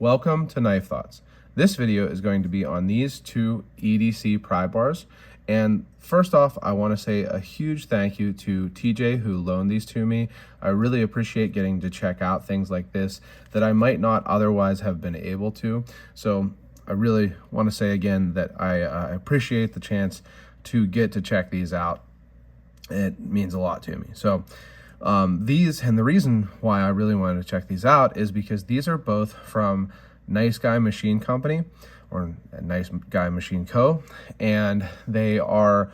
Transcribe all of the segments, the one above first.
Welcome to Knife Thoughts. This video is going to be on these two EDC pry bars. And first off, I want to say a huge thank you to TJ who loaned these to me. I really appreciate getting to check out things like this that I might not otherwise have been able to. So I really want to say again that I appreciate the chance to get to check these out. It means a lot to me. So these, and the reason why I really wanted to check these out is because these are both from Nice Guy Machine Company, or Nice Guy Machine Co. And they are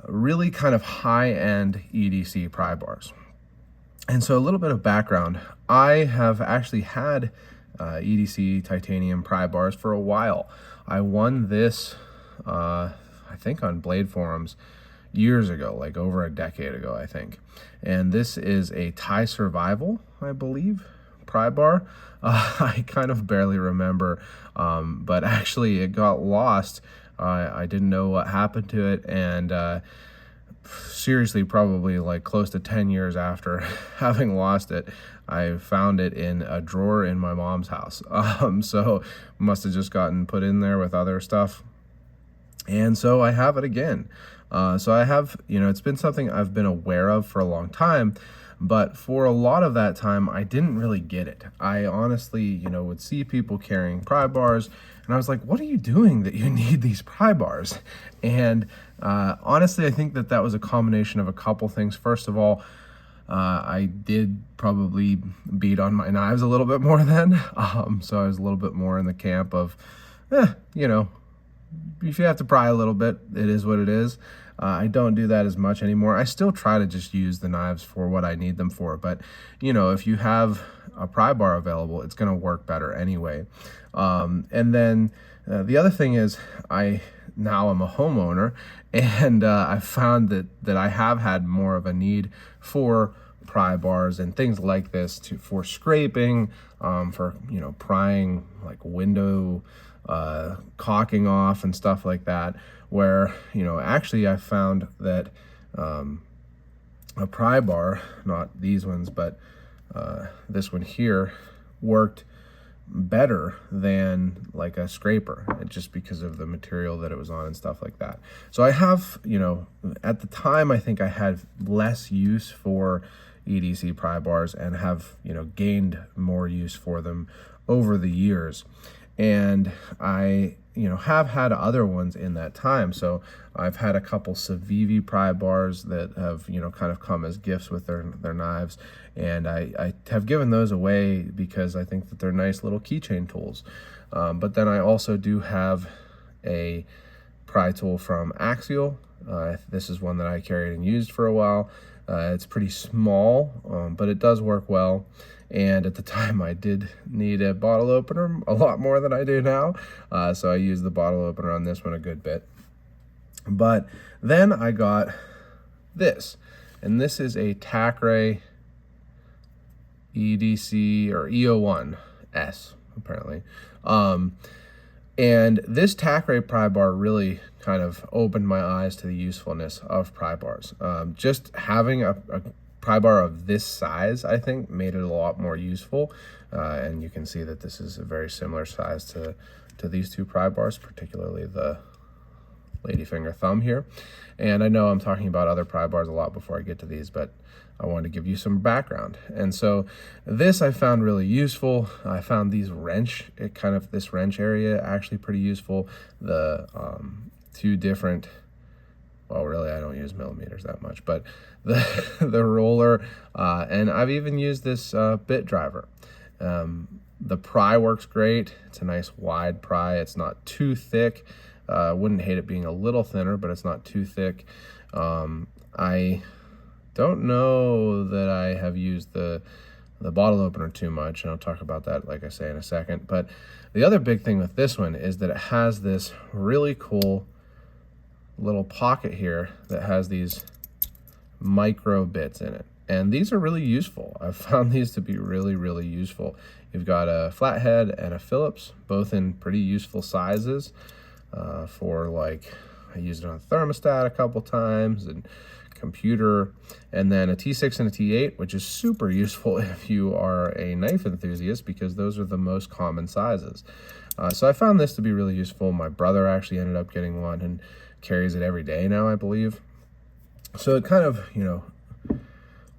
really kind of high-end EDC pry bars. And so a little bit of background, I have actually had EDC titanium pry bars for a while. I won this, I think on Blade Forums years ago, like over a decade ago, I think. And this is a Thai Survival, I believe, pry bar. I kind of barely remember, but actually it got lost. I didn't know what happened to it, and seriously, probably like close to 10 years after having lost it, I found it in a drawer in my mom's house. So must have just gotten put in there with other stuff. And so I have it again. So I have, it's been something I've been aware of for a long time, but for a lot of that time, I didn't really get it. I honestly, would see people carrying pry bars, and I was like, what are you doing that you need these pry bars? And honestly, I think that was a combination of a couple things. First of all, I did probably beat on my knives a little bit more then. So I was a little bit more in the camp of, if you have to pry a little bit, it is what it is. I don't do that as much anymore. I still try to just use the knives for what I need them for, but if you have a pry bar available, it's going to work better anyway. And then the other thing is, now I'm a homeowner, and I found that I have had more of a need for pry bars and things like this for scraping, for prying like window caulking off and stuff like that, where actually I found that a pry bar, not these ones, but this one here, worked better than like a scraper, just because of the material that it was on and stuff like that. So I have, at the time, I think I had less use for EDC pry bars and have gained more use for them over the years. And I have had other ones in that time. So I've had a couple Civivi pry bars that have kind of come as gifts with their knives, and I have given those away because I think that they're nice little keychain tools. But then I also do have a pry tool from Axial. This is one that I carried and used for a while. It's pretty small, but it does work well. And at the time, I did need a bottle opener a lot more than I do now. So I used the bottle opener on this one a good bit. But then I got this. And this is a Tacray EDC or EO1S, apparently. And this Tacray pry bar really kind of opened my eyes to the usefulness of pry bars. Just having a pry bar of this size, I think, made it a lot more useful. And you can see that this is a very similar size to these two pry bars, particularly the Ladyfinger thumb here. And I know I'm talking about other pry bars a lot before I get to these, but I wanted to give you some background. And so this I found really useful. I found these this wrench area actually pretty useful. The two different, well, really, I don't use millimeters that much, but the roller, and I've even used this bit driver. The pry works great. It's a nice wide pry. It's not too thick. Wouldn't hate it being a little thinner, but it's not too thick. I don't know that I have used the bottle opener too much, and I'll talk about that, like I say, in a second. But the other big thing with this one is that it has this really cool little pocket here that has these micro bits in it, and these are really useful. I've found these to be really, really useful. You've got a flathead and a Phillips, both in pretty useful sizes. For like, I used it on a thermostat a couple times, and computer, and then a T6 and a T8, which is super useful if you are a knife enthusiast, because those are the most common sizes. So I found this to be really useful. My brother actually ended up getting one and carries it every day now, I believe. So it kind of,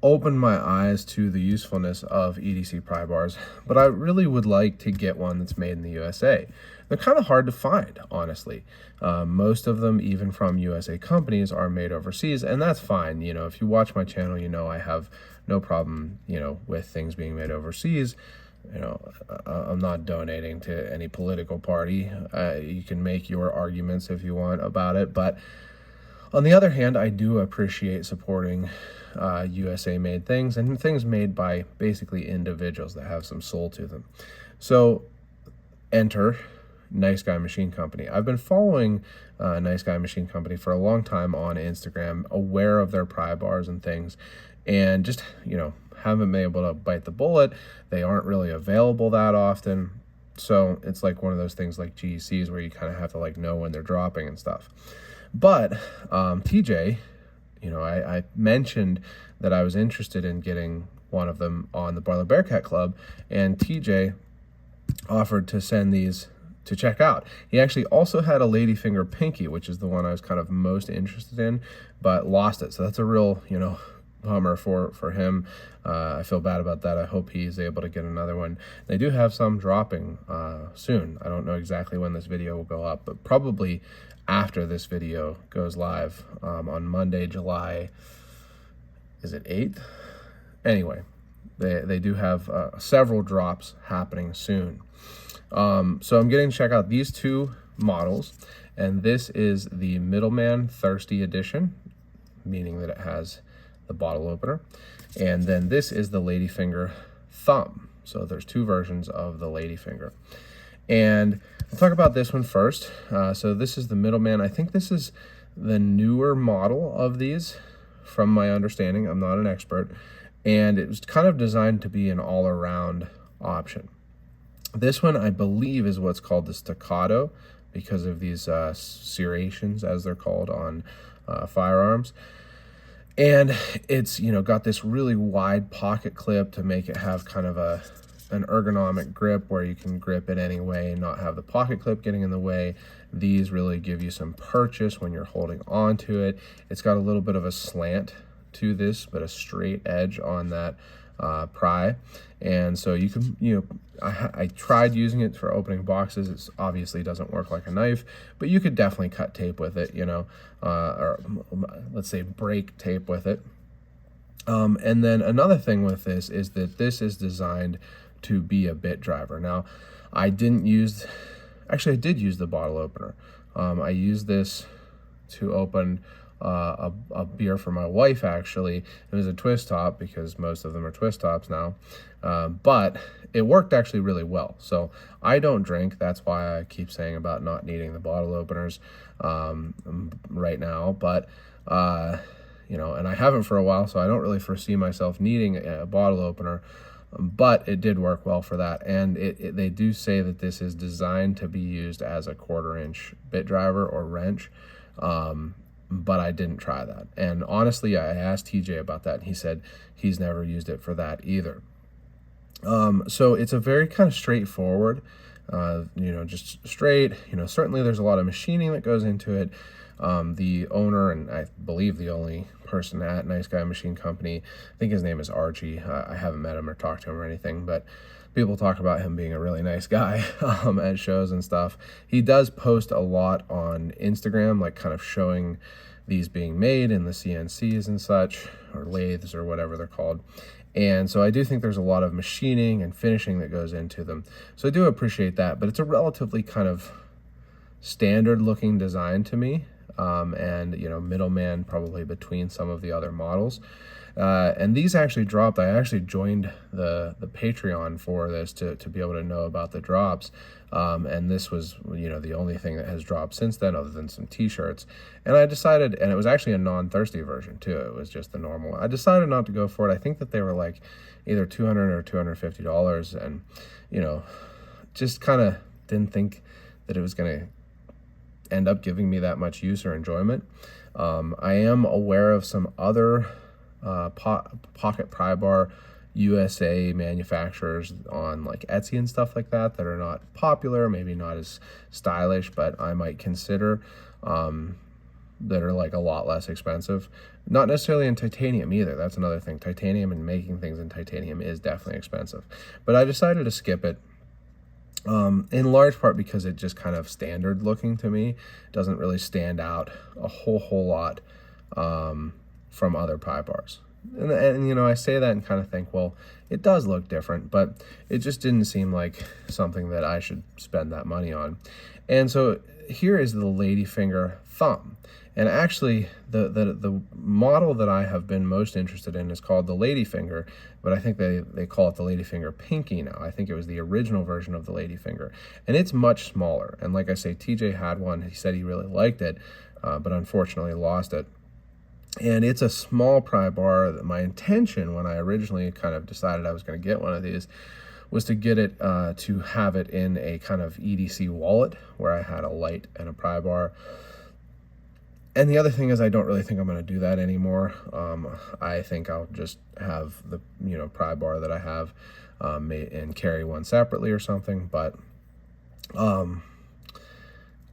opened my eyes to the usefulness of EDC pry bars, but I really would like to get one that's made in the USA. They're kind of hard to find, honestly. Most of them, even from USA companies, are made overseas, and that's fine. If you watch my channel, I have no problem, with things being made overseas. I'm not donating to any political party. You can make your arguments if you want about it, but on the other hand, I do appreciate supporting USA made things and things made by basically individuals that have some soul to them. So enter Nice Guy Machine Company. I've been following Nice Guy Machine Company for a long time on Instagram, aware of their pry bars and things, and just, haven't been able to bite the bullet. They aren't really available that often. So it's like one of those things like GECs where you kind of have to like know when they're dropping and stuff. But TJ, I mentioned that I was interested in getting one of them on the Barlow Bearcat Club, and TJ offered to send these to check out. He actually also had a Ladyfinger Pinky, which is the one I was kind of most interested in, but lost it. So that's a real, bummer for him. I feel bad about that. I hope he's able to get another one. They do have some dropping soon. I don't know exactly when this video will go up, but probably after this video goes live on Monday, July, is it 8th? Anyway, they do have several drops happening soon. So I'm getting to check out these two models, and this is the Middleman Thirsty Edition, meaning that it has the bottle opener, and then this is the Ladyfinger Thumb. So there's two versions of the Ladyfinger, and I'll talk about this one first. So this is the Middleman. I think this is the newer model of these, from my understanding. I'm not an expert, and it was kind of designed to be an all-around option. This one, I believe, is what's called the staccato because of these serrations, as they're called, on firearms. And it's, got this really wide pocket clip to make it have kind of an ergonomic grip where you can grip it any way and not have the pocket clip getting in the way. These really give you some purchase when you're holding on to it. It's got a little bit of a slant to this, but a straight edge on that pry. And so you can, I tried using it for opening boxes. It obviously doesn't work like a knife, but you could definitely cut tape with it, or let's say break tape with it. And then another thing with this is that this is designed to be a bit driver. Now, I did use the bottle opener. I used this to open a beer for my wife, actually. It was a twist top because most of them are twist tops now, but it worked actually really well. So I don't drink. That's why I keep saying about not needing the bottle openers right now, but and I haven't for a while, so I don't really foresee myself needing a bottle opener, but it did work well for that. And they do say that this is designed to be used as a 1/4-inch bit driver or wrench, but I didn't try that. And honestly, I asked TJ about that, and he said he's never used it for that either. So it's a very kind of straightforward, just straight. Certainly there's a lot of machining that goes into it. The owner, and I believe the only person at Nice Guy Machine Company, I think his name is Archie. I haven't met him or talked to him or anything, but people talk about him being a really nice guy at shows and stuff. He does post a lot on Instagram, like kind of showing these being made in the CNCs and such, or lathes or whatever they're called. And so I do think there's a lot of machining and finishing that goes into them. So I do appreciate that, but it's a relatively kind of standard looking design to me. And middleman probably between some of the other models. And these actually dropped. I actually joined the Patreon for this to be able to know about the drops. And this was, the only thing that has dropped since then, other than some t-shirts. And I decided, and it was actually a non-thirsty version too. It was just the normal. I decided not to go for it. I think that they were like either $200 or $250. And, just kind of didn't think that it was going to end up giving me that much use or enjoyment. I am aware of some other pocket pry bar USA manufacturers on like Etsy and stuff like that are not popular, maybe not as stylish, but I might consider, that are like a lot less expensive. Not necessarily in titanium either. That's another thing. Titanium and making things in titanium is definitely expensive. But I decided to skip it. In large part because it just kind of standard looking to me. It doesn't really stand out a whole lot from other pry bars. And you know, I say that and kind of think, well, it does look different, but it just didn't seem like something that I should spend that money on. And so here is the Ladyfinger thumb. And actually, the model that I have been most interested in is called the Ladyfinger, but I think they call it the Ladyfinger Pinky now. I think it was the original version of the Ladyfinger. And it's much smaller. And like I say, TJ had one. He said he really liked it, but unfortunately lost it. And it's a small pry bar. My intention when I originally kind of decided I was going to get one of these was to get it, to have it in a kind of EDC wallet where I had a light and a pry bar. And the other thing is I don't really think I'm going to do that anymore. I think I'll just have the, you know, pry bar that I have and carry one separately or something. But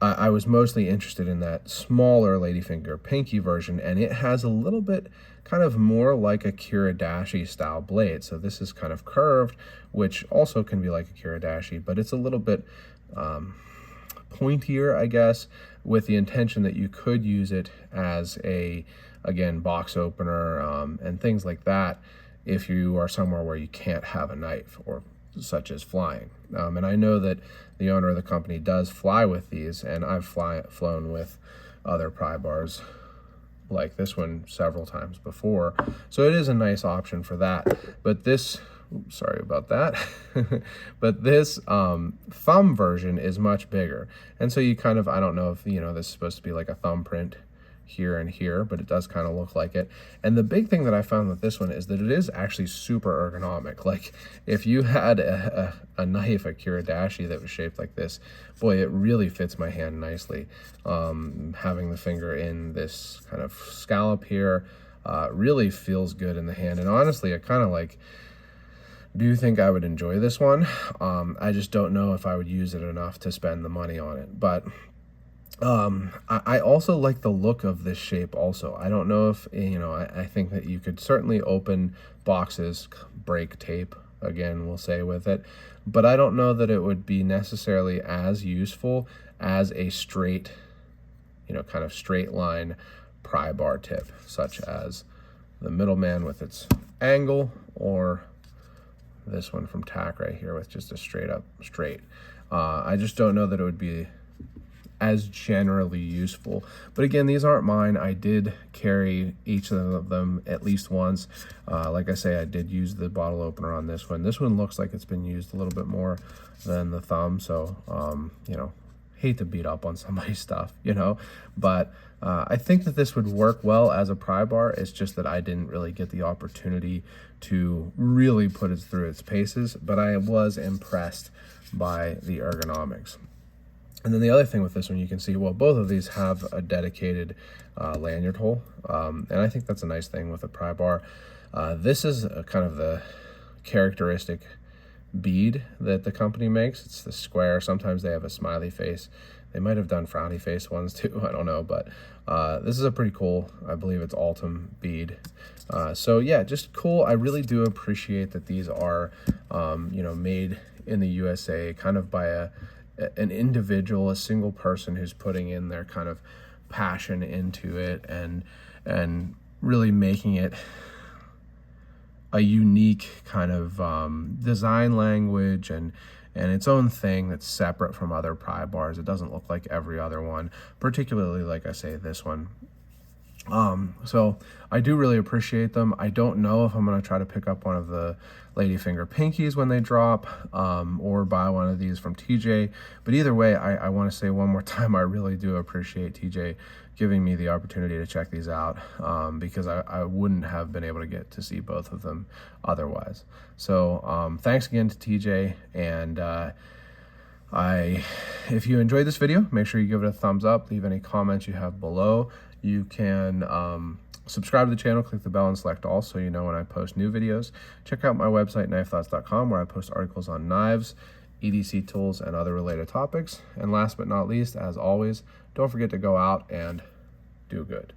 I was mostly interested in that smaller Ladyfinger Pinky version, and it has a little bit kind of more like a Kiradashi style blade. So this is kind of curved, which also can be like a Kiradashi, but it's a little bit pointier, I guess, with the intention that you could use it as a, again, box opener and things like that if you are somewhere where you can't have a knife, or such as flying. And I know that the owner of the company does fly with these, and I've flown with other pry bars like this one several times before. So it is a nice option for that. But this, oops, sorry about that. But this thumb version is much bigger. And so you kind of, I don't know if, you know, this is supposed to be like a thumbprint here and here, but it does kind of look like it. And the big thing that I found with this one is that it is actually super ergonomic. Like if you had a knife, a Kiradashi that was shaped like this, boy, it really fits my hand nicely. Having the finger in this kind of scallop here really feels good in the hand. And honestly, I kind of like do think I would enjoy this one. I just don't know if I would use it enough to spend the money on it. But I also like the look of this shape also. I don't know if, you know, I think that you could certainly open boxes, break tape, again, we'll say with it, but I don't know that it would be necessarily as useful as a straight, you know, kind of straight line pry bar tip, such as the Middleman with its angle, or this one from Tack right here with just a straight up straight. I just don't know that it would be as generally useful. But again, these aren't mine. I did carry each of them at least once. Like I say, I did use the bottle opener on this one. This one looks like it's been used a little bit more than the thumb, so you know, hate to beat up on somebody's stuff, you know, but I think that this would work well as a pry bar. It's just that I didn't really get the opportunity to really put it through its paces, but I was impressed by the ergonomics. And then the other thing with this one, you can see, well, both of these have a dedicated lanyard hole, and I think that's a nice thing with a pry bar. This is kind of the characteristic bead that the company makes. It's the square. Sometimes they have a smiley face. They might have done frowny face ones too, I don't know, but this is a pretty cool, I believe it's Altum bead. So yeah, just cool. I really do appreciate that these are, you know, made in the USA, kind of by an individual, a single person who's putting in their kind of passion into it and really making it a unique kind of design language and its own thing that's separate from other pry bars. It doesn't look like every other one, particularly, like I say, this one. So I do really appreciate them. I don't know if I'm going to try to pick up one of the Ladyfinger Pinkies when they drop, or buy one of these from TJ. But either way, I want to say one more time, I really do appreciate TJ giving me the opportunity to check these out, because I wouldn't have been able to get to see both of them otherwise. So thanks again to TJ, and If you enjoyed this video, make sure you give it a thumbs up, leave any comments you have below. You can subscribe to the channel, click the bell and select all so you know when I post new videos. Check out my website, knifethoughts.com, where I post articles on knives, EDC tools, and other related topics. And last but not least, as always, don't forget to go out and do good.